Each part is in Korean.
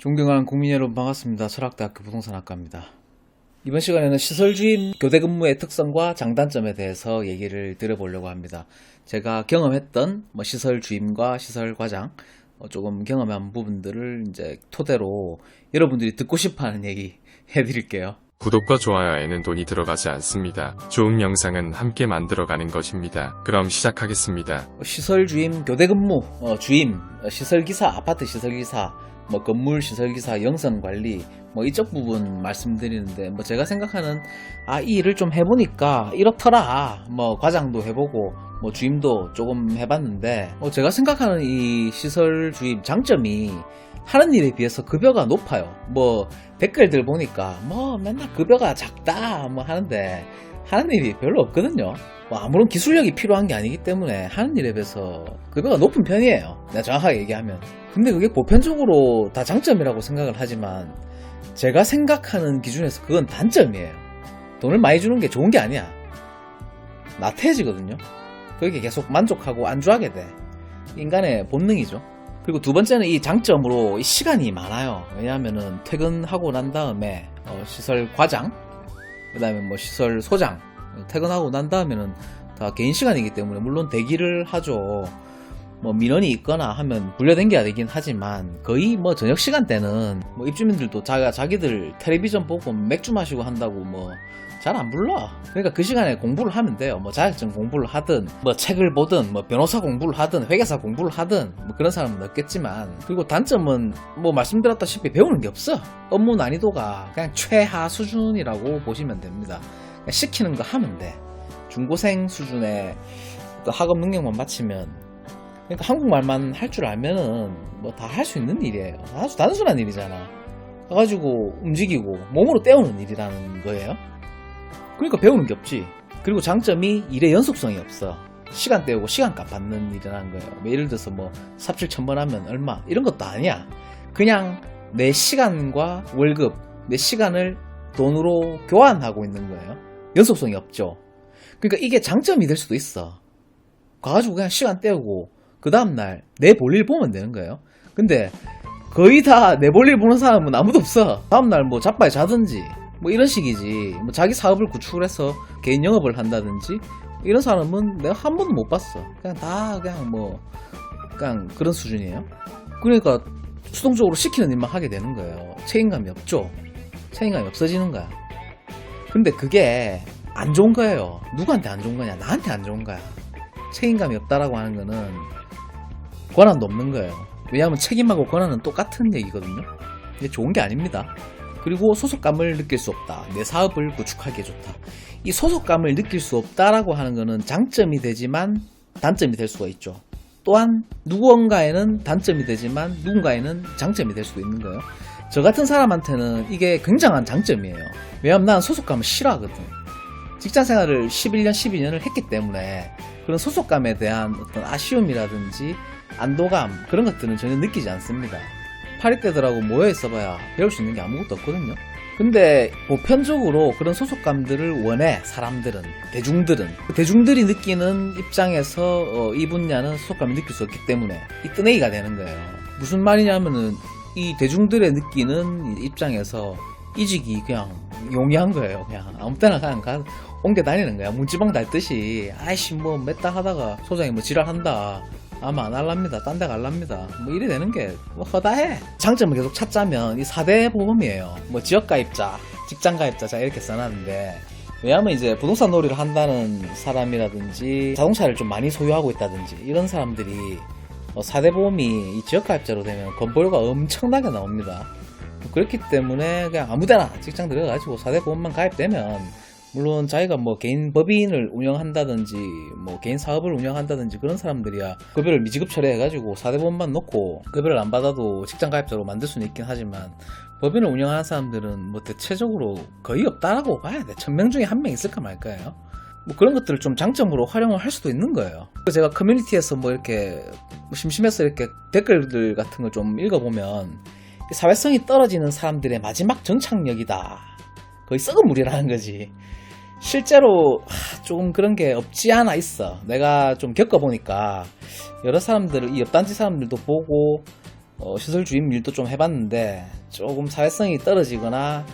존경하는 국민 여러분 반갑습니다. 설학대학교 부동산학과입니다. 이번 시간에는 시설주임 교대근무의 특성과 장단점에 대해서 얘기를 드려보려고 합니다. 제가 경험했던 시설주임과 시설과장 조금 경험한 부분들을 이제 토대로 여러분들이 듣고 싶어하는 얘기 해드릴게요. 구독과 좋아요에는 돈이 들어가지 않습니다. 좋은 영상은 함께 만들어가는 것입니다. 그럼 시작하겠습니다. 시설주임 교대근무 주임 시설기사 아파트 시설기사 건물 시설기사 영선관리 이쪽 부분 말씀드리는데 제가 생각하는 이 일을 좀 해보니까 이렇더라. 과장도 해보고 주임도 조금 해봤는데 제가 생각하는 이 시설주임 장점이 하는 일에 비해서 급여가 높아요. 댓글들 보니까 맨날 급여가 작다 하는데 하는 일이 별로 없거든요. 아무런 기술력이 필요한 게 아니기 때문에 하는 일에 비해서 급여가 높은 편이에요. 내가 정확하게 얘기하면. 근데 그게 보편적으로 다 장점이라고 생각을 하지만 제가 생각하는 기준에서 그건 단점이에요. 돈을 많이 주는 게 좋은 게 아니야. 나태해지거든요. 그게 계속 만족하고 안주하게 돼. 인간의 본능이죠. 그리고 두 번째는 이 장점으로 이 시간이 많아요. 왜냐하면은 퇴근하고 난 다음에 시설 과장, 그 다음에 시설 소장, 퇴근하고 난 다음에는 다 개인 시간이기 때문에 물론 대기를 하죠. 민원이 있거나 하면 분려댕겨야 되긴 하지만 거의 저녁 시간대는 입주민들도 자기들 텔레비전 보고 맥주 마시고 한다고 잘 안 불러. 그러니까 그 시간에 공부를 하면 돼요. 자격증 공부를 하든 책을 보든 변호사 공부를 하든 회계사 공부를 하든 그런 사람은 없겠지만, 그리고 단점은 말씀드렸다시피 배우는 게 없어. 업무 난이도가 그냥 최하 수준이라고 보시면 됩니다. 그냥 시키는 거 하면 돼. 중고생 수준의 학업 능력만 마치면, 그러니까 한국말만 할 줄 알면은 다 할 수 있는 일이에요. 아주 단순한 일이잖아. 가가지고 움직이고 몸으로 때우는 일이라는 거예요. 그러니까 배우는 게 없지. 그리고 장점이 일의 연속성이 없어. 시간 때우고 시간값 받는 일이라는 거예요. 예를 들어서 삽질 1000번 하면 얼마 이런 것도 아니야. 그냥 내 시간과 월급, 내 시간을 돈으로 교환하고 있는 거예요. 연속성이 없죠. 그러니까 이게 장점이 될 수도 있어. 가가지고 그냥 시간 때우고 그 다음날 내 볼일 보면 되는 거예요. 근데 거의 다 내 볼일 보는 사람은 아무도 없어. 다음날 자빠에 자든지 이런 식이지. 자기 사업을 구축을 해서 개인 영업을 한다든지 이런 사람은 내가 한 번도 못 봤어. 그냥 그런 수준이에요. 그러니까 수동적으로 시키는 일만 하게 되는 거예요. 책임감이 없죠. 책임감이 없어지는 거야. 근데 그게 안 좋은 거예요. 누구한테 안 좋은 거냐? 나한테 안 좋은 거야. 책임감이 없다라고 하는 거는 권한도 없는 거예요. 왜냐하면 책임하고 권한은 똑같은 얘기거든요. 이게 좋은 게 아닙니다. 그리고 소속감을 느낄 수 없다. 내 사업을 구축하기에 좋다. 이 소속감을 느낄 수 없다라고 하는 거는 장점이 되지만 단점이 될 수가 있죠. 또한 누군가에는 단점이 되지만 누군가에는 장점이 될 수도 있는 거예요. 저 같은 사람한테는 이게 굉장한 장점이에요. 왜냐하면 난 소속감을 싫어하거든. 직장생활을 11년, 12년을 했기 때문에 그런 소속감에 대한 어떤 아쉬움이라든지 안도감, 그런 것들은 전혀 느끼지 않습니다. 파리떼들하고 모여 있어봐야 배울 수 있는 게 아무것도 없거든요. 근데 보편적으로 그런 소속감들을 원해. 사람들은, 대중들이 느끼는 입장에서 이 분야는 소속감을 느낄 수 없기 때문에 이 뜨내기가 되는 거예요. 무슨 말이냐면은 이 대중들의 느끼는 입장에서 이직이 그냥 용이한 거예요. 그냥 아무 때나 그냥 옮겨 다니는 거야. 문지방 달듯이. 아이씨 몇 달 하다가 소장이 지랄한다, 아마 안 할랍니다, 딴 데 갈랍니다, 이래 되는 게 허다해. 장점을 계속 찾자면 이 4대 보험이에요. 지역가입자, 직장가입자, 자 이렇게 써놨는데, 왜냐하면 이제 부동산 놀이를 한다는 사람이라든지 자동차를 좀 많이 소유하고 있다든지 이런 사람들이 4대 보험이 이 지역가입자로 되면 건보료가 엄청나게 나옵니다. 그렇기 때문에 그냥 아무데나 직장 들어가가지고 4대 보험만 가입되면, 물론 자기가 개인 법인을 운영한다든지 개인 사업을 운영한다든지 그런 사람들이야 급여를 미지급 처리해가지고 4대 보험만 넣고 급여를 안 받아도 직장 가입자로 만들 수는 있긴 하지만, 법인을 운영하는 사람들은 대체적으로 거의 없다라고 봐야 돼. 1000명 중에 1명 있을까 말까요. 그런 것들을 좀 장점으로 활용을 할 수도 있는 거예요. 제가 커뮤니티에서 이렇게 심심해서 이렇게 댓글들 같은 걸 좀 읽어보면, 사회성이 떨어지는 사람들의 마지막 정착력이다, 거의 썩은 물이라는 거지. 실제로 조금 그런 게 없지 않아 있어. 내가 좀 겪어보니까 여러 사람들을, 이 옆단지 사람들도 보고 시설 주임 일도 좀 해봤는데 조금 사회성이 떨어지거나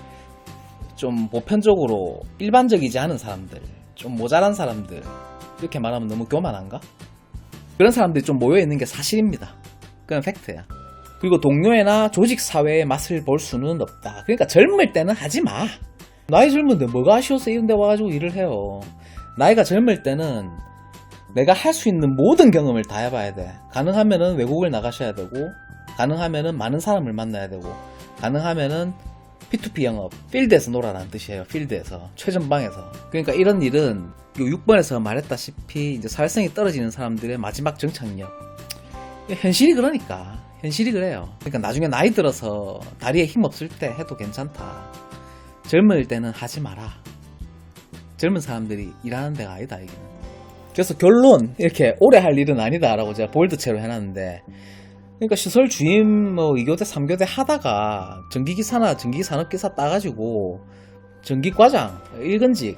좀 보편적으로 일반적이지 않은 사람들, 좀 모자란 사람들, 이렇게 말하면 너무 교만한가? 그런 사람들이 좀 모여있는 게 사실입니다. 그건 팩트야. 그리고 동료애나 조직 사회의 맛을 볼 수는 없다. 그러니까 젊을 때는 하지 마. 나이 젊은데 뭐가 아쉬워서 이런 데 와가지고 일을 해요. 나이가 젊을 때는 내가 할 수 있는 모든 경험을 다 해봐야 돼. 가능하면은 외국을 나가셔야 되고, 가능하면은 많은 사람을 만나야 되고, 가능하면은 P2P 영업, 필드에서 놀아라는 뜻이에요. 필드에서, 최전방에서. 그러니까 이런 일은 요 6번에서 말했다시피 이제 사회성이 떨어지는 사람들의 마지막 정착력. 현실이 그러니까. 현실이 그래요. 그러니까 나중에 나이 들어서 다리에 힘 없을 때 해도 괜찮다. 젊을 때는 하지 마라. 젊은 사람들이 일하는 데가 아니다, 여기는. 그래서 결론, 이렇게 오래 할 일은 아니다라고 제가 볼드체로 해놨는데, 그러니까 시설 주임 2교대 3교대 하다가 전기기사나 전기산업기사 따가지고 전기과장 1근직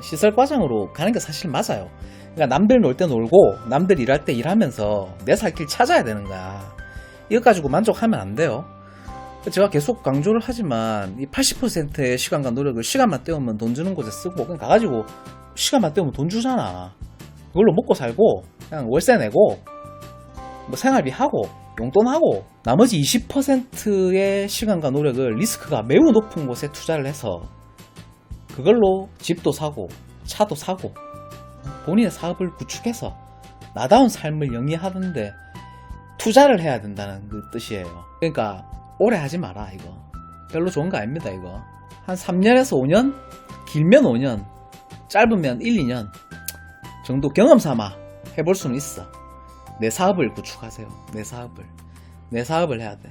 시설과장으로 가는 게 사실 맞아요. 그러니까 남들 놀 때 놀고 남들 일할 때 일하면서 내 살 길 찾아야 되는 거야. 이거 가지고 만족하면 안 돼요. 제가 계속 강조를 하지만 이 80%의 시간과 노력을 시간만 때우면 돈 주는 곳에 쓰고, 그냥 가가지고 시간만 때우면 돈 주잖아. 그걸로 먹고 살고 그냥 월세 내고 뭐 생활비 하고 용돈 하고, 나머지 20%의 시간과 노력을 리스크가 매우 높은 곳에 투자를 해서 그걸로 집도 사고 차도 사고 본인의 사업을 구축해서 나다운 삶을 영위하는데 투자를 해야 된다는 그 뜻이에요. 그러니까 오래 하지 마라. 이거 별로 좋은 거 아닙니다. 이거 한 3년에서 5년, 길면 5년, 짧으면 1, 2년 정도 경험 삼아 해볼 수는 있어. 내 사업을 구축하세요. 내 사업을 해야 돼.